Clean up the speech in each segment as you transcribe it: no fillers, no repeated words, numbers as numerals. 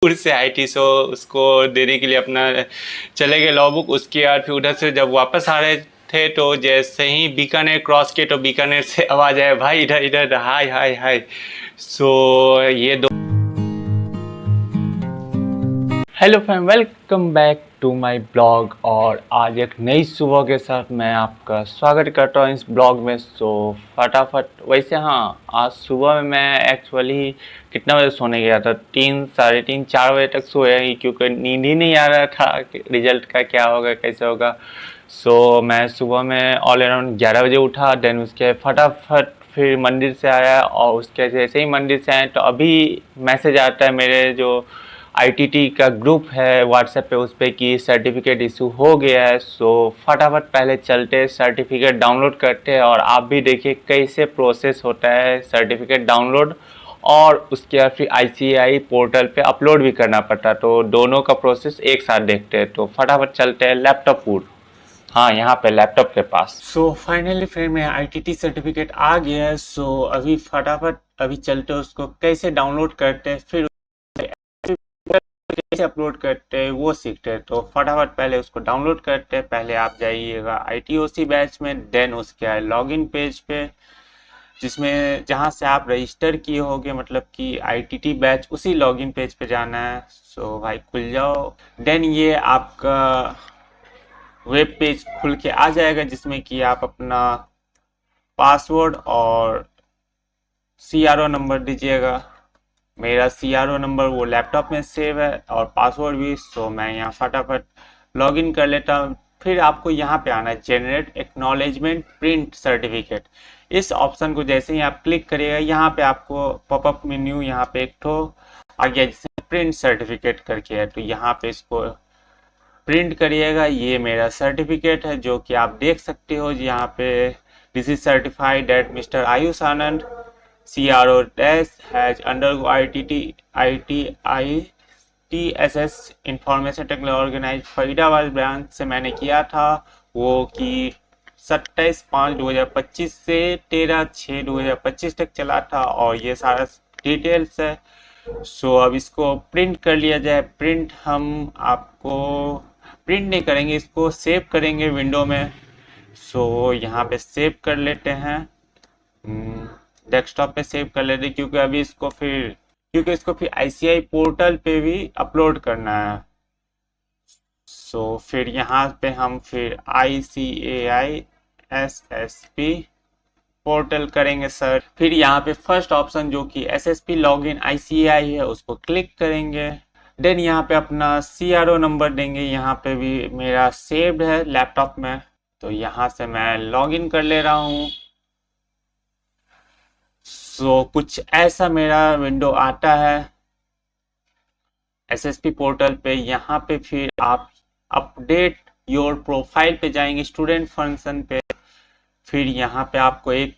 दूर से आई थी, सो उसको देने के लिए अपना चले गए लॉ बुक। उसके बाद फिर उधर से जब वापस आ रहे थे तो जैसे ही बीकानेर क्रॉस किए तो बीकानेर से आवाज़ आया, भाई इधर इधर, हाय हाय हाय। सो ये दो। Hello friend, welcome back to my blog. और आज एक नई सुबह के साथ मैं आपका स्वागत करता हूँ इस ब्लॉग में। सो फटाफट, वैसे हाँ, आज सुबह में मैं एक्चुअली कितना बजे सोने गया था, 3 साढ़े 3 4 बजे तक सोया ही, क्योंकि नींद ही नहीं आ रहा था कि रिजल्ट का क्या होगा कैसे होगा। सो मैं सुबह में ऑल अराउंड 11 बजे उठा। देन उसके फटाफट फिर मंदिर से आया, और उसके जैसे ही मंदिर से आए तो अभी मैसेज आता है मेरे जो आईटीटी का ग्रुप है व्हाट्सएप पे, उस पर कि सर्टिफिकेट इशू हो गया है। सो फटाफट पहले चलते सर्टिफिकेट डाउनलोड करते हैं, और आप भी देखिए कैसे प्रोसेस होता है सर्टिफिकेट डाउनलोड, और उसके बाद फिर आईसीएआई पोर्टल पे अपलोड भी करना पड़ता है। तो दोनों का प्रोसेस एक साथ देखते हैं। तो फटाफट चलते हैं लैपटॉप पर, हाँ यहाँ पे लैपटॉप के पास। सो फाइनली फिर मेरा आईटीटी सर्टिफिकेट आ गया है। सो अभी फटाफट अभी चलते हैं उसको कैसे डाउनलोड करते हैं, फिर कैसे अपलोड करते हैं वो सीखते हैं। तो फटाफट पहले उसको डाउनलोड करते हैं। पहले आप जाइएगा आईटीओसी बैच में, देन उसके लॉगिन पेज पे जिसमें जहाँ से आप रजिस्टर किए होगे, मतलब कि आईटीटी बैच, उसी लॉगिन पेज पे जाना है। सो भाई खुल जाओ। देन ये आपका वेब पेज खुल के आ जाएगा, जिसमें कि आप अपना पासवर्ड और सीआरओ नंबर दीजिएगा। मेरा सीआरओ नंबर वो लैपटॉप में सेव है, और पासवर्ड भी। सो मैं यहाँ फटाफट लॉगिन कर लेता हूँ। फिर आपको यहाँ पे आना है जेनरेट एक्नॉलेजमेंट प्रिंट सर्टिफिकेट। इस ऑप्शन को जैसे ही आप क्लिक करिएगा, यहाँ पे आपको पॉपअप मेन्यू यहाँ पे एक ठो आ गया जिसमें प्रिंट सर्टिफिकेट करके है। तो यहाँ पे इसको प्रिंट करिएगा। ये मेरा सर्टिफिकेट है जो कि आप देख सकते हो यहाँ पे, this is certified that mister Ayush Anand CRO dash has undergo ITSS information technology organise Faridabad branch से मैंने किया था, वो कि 27/5/2025 से 13/6/2025 तक चला था, और ये सारा डिटेल्स है। सो अब इसको प्रिंट कर लिया जाए। प्रिंट हम आपको प्रिंट नहीं करेंगे, इसको सेव करेंगे विंडो में। सो यहाँ पे सेव कर लेते हैं, डेस्कटॉप पे सेव कर लेते हैं, क्योंकि इसको फिर आईसीआई पोर्टल पे भी अपलोड करना है। सो फिर यहाँ पे हम फिर ICAI-SSP पोर्टल करेंगे सर। फिर यहाँ पे फर्स्ट ऑप्शन जो कि SSP लॉगिन ICAI है, उसको क्लिक करेंगे। देन यहाँ पे अपना सीआरओ नंबर देंगे। यहाँ पे भी मेरा सेव्ड है लैपटॉप में, तो यहाँ से मैं लॉगिन कर ले रहा हूँ। सो कुछ ऐसा मेरा विंडो आता है एसएसपी पोर्टल पे। यहाँ पे फिर आप अपडेट योर प्रोफाइल पे जाएंगे, स्टूडेंट फंक्शन पे। फिर यहाँ पे आपको एक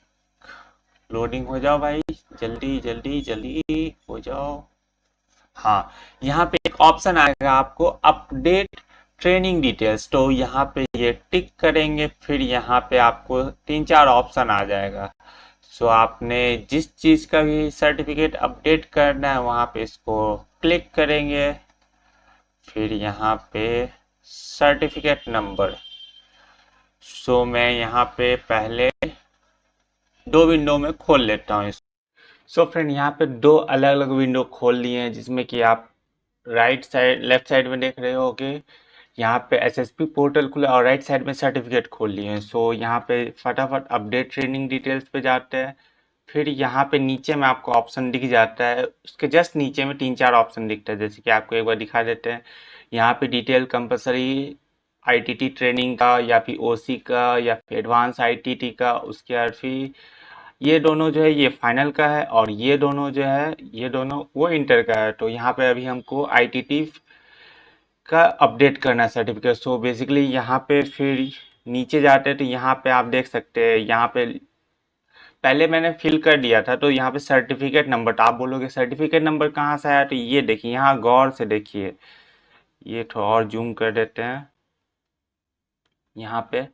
लोडिंग हो जाओ भाई, जल्दी जल्दी जल्दी हो जाओ। हाँ, यहाँ पे एक ऑप्शन आएगा आपको अपडेट ट्रेनिंग डिटेल्स, तो यहाँ पे ये टिक करेंगे। फिर यहाँ पे आपको 3-4 ऑप्शन आ जाएगा। सो आपने जिस चीज़ का भी सर्टिफिकेट अपडेट करना है वहाँ पे इसको क्लिक करेंगे। फिर यहाँ पे सर्टिफिकेट नंबर। सो मैं यहाँ पे पहले दो विंडो में खोल लेता हूँ इसको। सो फ्रेंड, यहाँ पे दो अलग अलग विंडो खोल लिए हैं, जिसमें कि आप राइट साइड लेफ्ट साइड में देख रहे होगे। यहाँ पे एसएसपी पोर्टल खुला, और राइट साइड में सर्टिफिकेट खोल लिए हैं। सो यहाँ पे फटाफट अपडेट ट्रेनिंग डिटेल्स पे जाते हैं। फिर यहाँ पे नीचे में आपको ऑप्शन दिख जाता है, उसके जस्ट नीचे में 3-4 ऑप्शन दिखता है, जैसे कि आपको एक बार दिखा देते हैं। यहाँ पे डिटेल कंपलसरी आईटीटी ट्रेनिंग का, या फिर ओसी का, या फिर एडवांस आईटीटी का। उसके बाद फिर ये दोनों जो है ये फाइनल का है, और ये दोनों जो है ये दोनों वो इंटर का है। तो यहाँ पे अभी हमको आईटीटी का अपडेट करना है सर्टिफिकेट। सो बेसिकली यहाँ पे फिर नीचे जाते हैं, तो यहाँ पे आप देख सकते हैं, यहाँ पे पहले मैंने फिल कर दिया था। तो यहाँ पे सर्टिफिकेट नंबर, तो आप बोलोगे सर्टिफिकेट नंबर कहाँ से आया, तो ये देखिए, यहाँ गौर से देखिए। ये थोड़ा और जूम कर देते हैं यहाँ पे।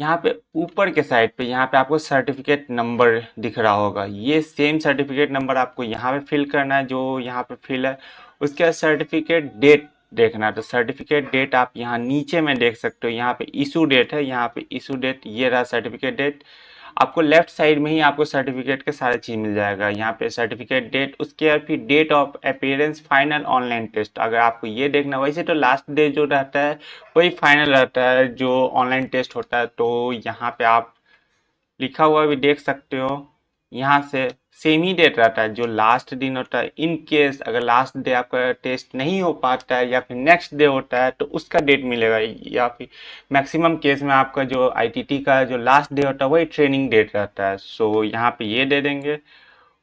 यहाँ पे ऊपर के साइड पे यहाँ पे आपको सर्टिफिकेट नंबर दिख रहा होगा। ये सेम सर्टिफिकेट नंबर आपको यहाँ पे फिल करना है जो यहाँ पे फिल है। उसके बाद सर्टिफिकेट डेट देखना है, तो सर्टिफिकेट डेट आप यहाँ नीचे में देख सकते हो। यहाँ पे इशू डेट है, यहाँ पे इशू डेट, ये रहा सर्टिफिकेट डेट। आपको लेफ्ट साइड में ही आपको सर्टिफिकेट के सारे चीज़ मिल जाएगा। यहाँ पे सर्टिफिकेट डेट, उसके बाद फिर date of appearance final online test. अगर आपको ये देखना, वैसे तो लास्ट डे जो रहता है वही फाइनल रहता है जो ऑनलाइन टेस्ट होता है। तो यहाँ पे आप लिखा हुआ भी देख सकते हो, यहाँ से सेम ही डेट रहता है जो लास्ट दिन होता है। इन केस अगर लास्ट डे आपका टेस्ट नहीं हो पाता है या फिर नेक्स्ट डे होता है तो उसका डेट मिलेगा, या फिर मैक्सिमम केस में आपका जो आईटीटी का जो लास्ट डे होता है वही ट्रेनिंग डेट रहता है। सो यहाँ पे ये दे देंगे।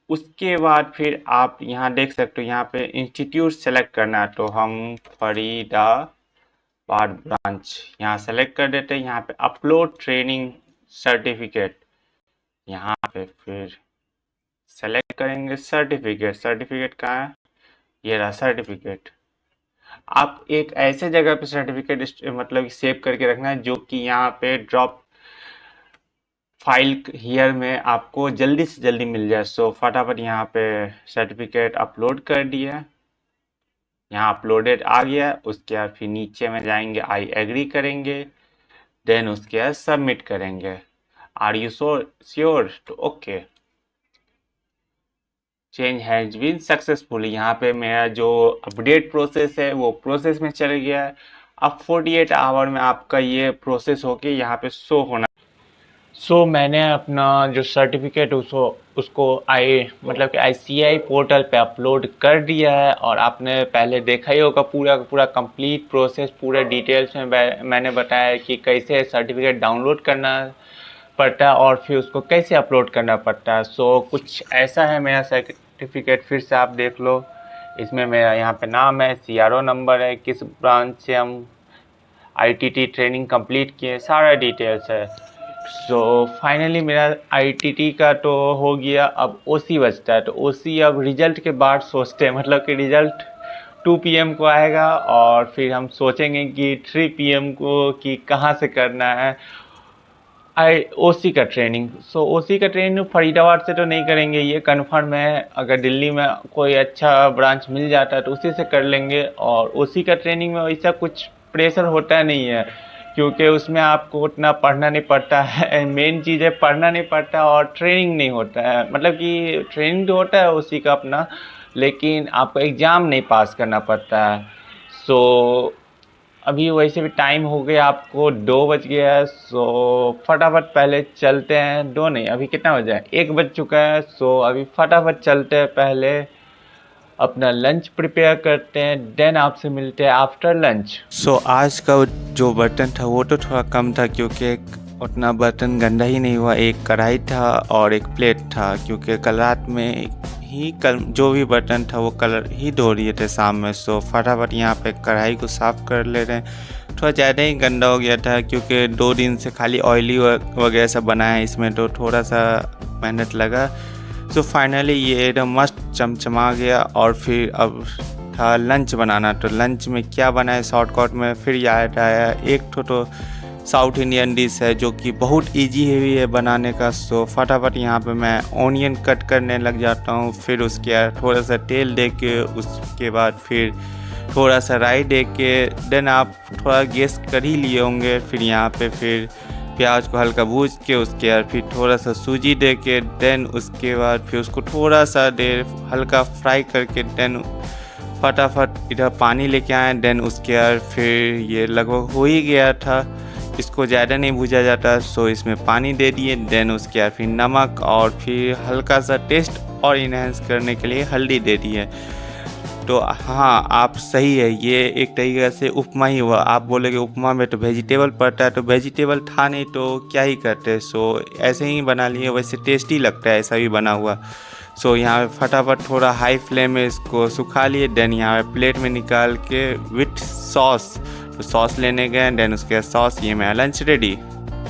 उसके बाद फिर आप यहाँ देख सकते हो, यहाँ पे इंस्टीट्यूट सेलेक्ट करना है, तो हम फरीदाबाद ब्रांच यहाँ सेलेक्ट कर देते हैं। यहाँ पे अपलोड ट्रेनिंग सर्टिफिकेट, यहाँ पे फिर सेलेक्ट करेंगे सर्टिफिकेट। सर्टिफिकेट कहाँ है, ये रहा सर्टिफिकेट। आप एक ऐसे जगह पे सर्टिफिकेट मतलब सेव करके रखना है जो कि यहाँ पे ड्रॉप फाइल हियर में आपको जल्दी से जल्दी मिल जाए। सो फटाफट यहाँ पे सर्टिफिकेट अपलोड कर दिया, यहाँ अपलोडेड आ गया। उसके बाद फिर नीचे में जाएंगे, आई एग्री करेंगे, देन उसके बाद सबमिट करेंगे। आर यू श्योर, तो okay. Change has been successfully, यहाँ पे मेरा जो अपडेट प्रोसेस है वो प्रोसेस में चल गया है। अब 48 आवर में आपका ये प्रोसेस होके यहाँ पे शो होना। सो मैंने अपना जो सर्टिफिकेट उसको मतलब कि आईसीआई पोर्टल पे अपलोड कर दिया है। और आपने पहले देखा ही होगा पूरा पूरा कंप्लीट प्रोसेस, पूरे डिटेल्स में मैंने बताया कि कैसे सर्टिफिकेट डाउनलोड करना पड़ता है और फिर उसको कैसे अपलोड करना पड़ता है। सो कुछ ऐसा है मेरा सर्टिफिकेट, फिर से आप देख लो। इसमें मेरा यहाँ पे नाम है, सीआरओ नंबर है, किस ब्रांच से हम आईटीटी ट्रेनिंग कंप्लीट किए, सारा डिटेल्स है। सो फाइनली मेरा आईटीटी का तो हो गया, अब ओसी बचता है। तो ओसी अब रिजल्ट के बाद सोचते हैं, मतलब कि रिजल्ट 2 PM को आएगा और फिर हम सोचेंगे कि 3 PM को कि कहाँ से करना है ओसी का ट्रेनिंग। सो ओसी का ट्रेनिंग फरीदाबाद से तो नहीं करेंगे, ये कन्फर्म है। अगर दिल्ली में कोई अच्छा ब्रांच मिल जाता है तो उसी से कर लेंगे। और ओसी का ट्रेनिंग में वैसा कुछ प्रेशर होता नहीं है, क्योंकि उसमें आपको उतना पढ़ना नहीं पड़ता है। मेन चीज़ है पढ़ना नहीं पड़ता और ट्रेनिंग नहीं होता है। मतलब कि ट्रेनिंग तो होता है उसी का अपना, लेकिन आपको एग्ज़ाम नहीं पास करना पड़ता है। सो अभी वैसे भी टाइम हो गया, आपको 2 बज गया है। सो फटाफट पहले चलते हैं, 2 नहीं, अभी कितना बजा है, 1 बज चुका है। सो अभी फटाफट चलते हैं, पहले अपना लंच प्रिपेयर करते हैं, देन आपसे मिलते हैं आफ्टर लंच। सो आज का जो बर्तन था वो तो थोड़ा कम था, क्योंकि उतना बर्तन गंदा ही नहीं हुआ। एक कढ़ाई था और एक प्लेट था, क्योंकि कल रात में ही जो भी बर्तन था वो कलर ही धो रहे थे शाम में। सो फटाफट यहाँ पे कढ़ाई को साफ़ कर ले रहे हैं। थोड़ा ज़्यादा ही गंदा हो गया था, क्योंकि 2 दिन से खाली ऑयली वगैरह सब बनाया है इसमें, तो थोड़ा सा मेहनत लगा। सो फाइनली ये एकदम मस्त चमचमा गया। और फिर अब था लंच बनाना, तो लंच में क्या बनाए शॉर्टकट में फिर याद आया, एक तो साउथ इंडियन डिश है जो कि बहुत इजी है बनाने का। सो फटाफट यहाँ पे मैं ऑनियन कट करने लग जाता हूँ। फिर उसके बाद थोड़ा सा तेल दे के, उसके बाद फिर थोड़ा सा राई दे के, देन आप थोड़ा गैस कर ही लिए होंगे। फिर यहाँ पे फिर प्याज को हल्का भूज के, उसके बाद फिर थोड़ा सा सूजी दे के, देन उसके बाद फिर उसको थोड़ा सा देर हल्का फ्राई करके, देन फटाफट इधर पानी लेके आए। देन उसके बाद फिर ये लगभग हो ही गया था, इसको ज़्यादा नहीं भूजा जाता। सो इसमें पानी दे दिए, देन उसके बाद फिर नमक और फिर हल्का सा टेस्ट और इन्हेंस करने के लिए हल्दी दे दी है। तो हाँ, आप सही है, ये एक तरीके से उपमा ही हुआ। आप बोलेगे उपमा में तो वेजिटेबल पड़ता है, तो वेजिटेबल था नहीं तो क्या ही करते। सो ऐसे ही बना लिए, वैसे टेस्टी लगता है ऐसा भी बना हुआ। सो यहाँ पे फटाफट थोड़ा हाई फ्लेम में इसको सुखा लिए, देन यहाँ पे प्लेट में निकाल के विथ सॉस, तो सॉस लेने गए, देन उसके बाद सॉस, ये मेरा लंच रेडी।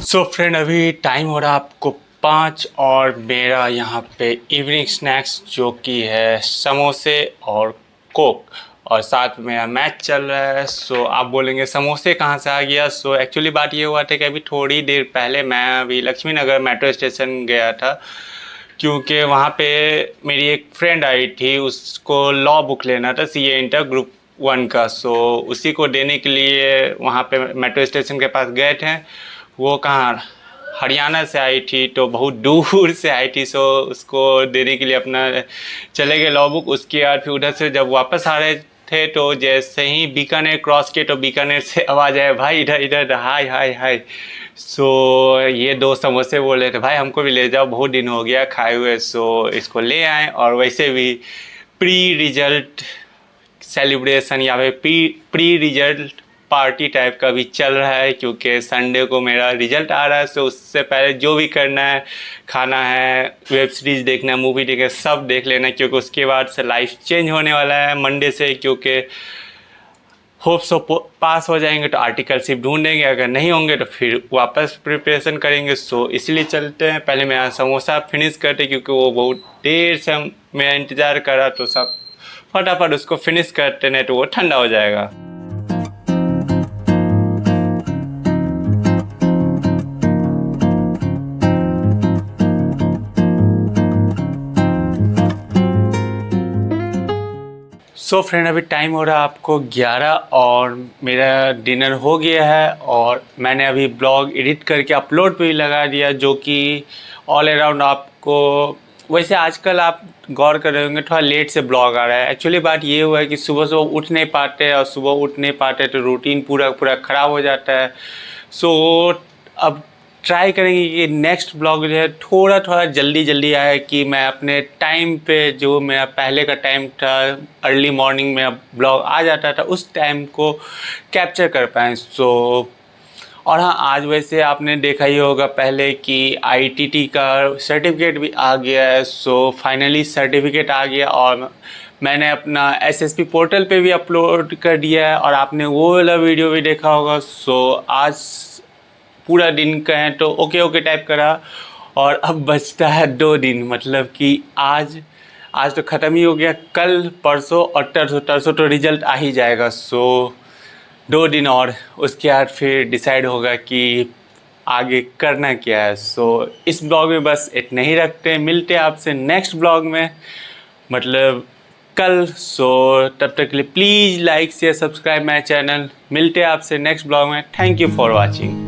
सो फ्रेंड अभी टाइम हो रहा है आपको 5 और मेरा यहाँ पे इवनिंग स्नैक्स जो कि है समोसे और कोक। और साथ में मेरा मैच चल रहा है। सो आप बोलेंगे समोसे कहाँ से आ गया। सो एक्चुअली बात ये हुआ था कि अभी थोड़ी देर पहले मैं अभी लक्ष्मी नगर मेट्रो स्टेशन गया था, क्योंकि वहाँ पे मेरी एक फ्रेंड आई थी, उसको लॉ बुक लेना था सीए इंटर ग्रुप 1 का। सो उसी को देने के लिए वहाँ पे मेट्रो स्टेशन के पास गए थे। वो कहाँ हरियाणा से आई थी, तो बहुत दूर से आई थी। सो उसको देने के लिए अपना चले गए लॉ बुक। उसके बाद फिर उधर से जब वापस आ रहे थे तो जैसे ही बीकानेर क्रॉस किए तो बीकानेर से आवाज़ आया, भाई इधर इधर, हाय हाय हाय। सो ये 2 समोसे बोले थे, भाई हमको भी ले जाओ, बहुत दिन हो गया खाए हुए। सो इसको ले आए। और वैसे भी प्री रिजल्ट सेलिब्रेशन या फिर प्री रिजल्ट पार्टी टाइप का भी चल रहा है, क्योंकि संडे को मेरा रिजल्ट आ रहा है। तो उससे पहले जो भी करना है, खाना है, वेब सीरीज़ देखना है, मूवी देखना है, सब देख लेना है, क्योंकि उसके बाद से लाइफ चेंज होने वाला है मंडे से। क्योंकि होप सो पास हो जाएंगे तो आर्टिकलशिप ढूंढेंगे, अगर नहीं होंगे तो फिर वापस प्रिपरेशन करेंगे। सो इसलिए चलते हैं, पहले मेरा समोसा फिनिश करते, क्योंकि वो बहुत देर से मेरा इंतज़ार करा। तो सब फटाफट उसको फिनिश करते, नहीं तो वो ठंडा हो जाएगा। सो फ्रेंड, अभी टाइम हो रहा है आपको 11 और मेरा डिनर हो गया है। और मैंने अभी ब्लॉग एडिट करके अपलोड पे भी लगा दिया, जो कि ऑल अराउंड आपको, वैसे आजकल आप गौर कर रहे होंगे थोड़ा लेट से ब्लॉग आ रहा है। एक्चुअली बात ये हुआ है कि सुबह सुबह उठ नहीं पाते, और सुबह उठ नहीं पाते तो रूटीन पूरा ख़राब हो जाता है। सो अब ट्राई करेंगे कि नेक्स्ट ब्लॉग जो है थोड़ा जल्दी आए, कि मैं अपने टाइम पे, जो मेरा पहले का टाइम था अर्ली मॉर्निंग में ब्लॉग आ जाता था, उस टाइम को कैप्चर कर पाएँ। सो और हाँ, आज वैसे आपने देखा ही होगा पहले कि आईटीटी का सर्टिफिकेट भी आ गया है। सो फाइनली सर्टिफिकेट आ गया और मैंने अपना एसएसपी पोर्टल पे भी अपलोड कर दिया है, और आपने वो वाला वीडियो भी देखा होगा। सो आज पूरा दिन कहें तो ओके टाइप करा, और अब बचता है 2 दिन, मतलब कि आज तो ख़त्म ही हो गया, कल परसों और तरसों तो रिज़ल्ट आ ही जाएगा। सो 2 दिन और, उसके बाद फिर डिसाइड होगा कि आगे करना क्या है। सो इस ब्लॉग में बस इतना ही रखते हैं, मिलते हैं आपसे नेक्स्ट ब्लॉग में, मतलब कल। सो तब तक के लिए please like share subscribe my channel. मिलते हैं आपसे नेक्स्ट ब्लॉग में। Thank you for watching.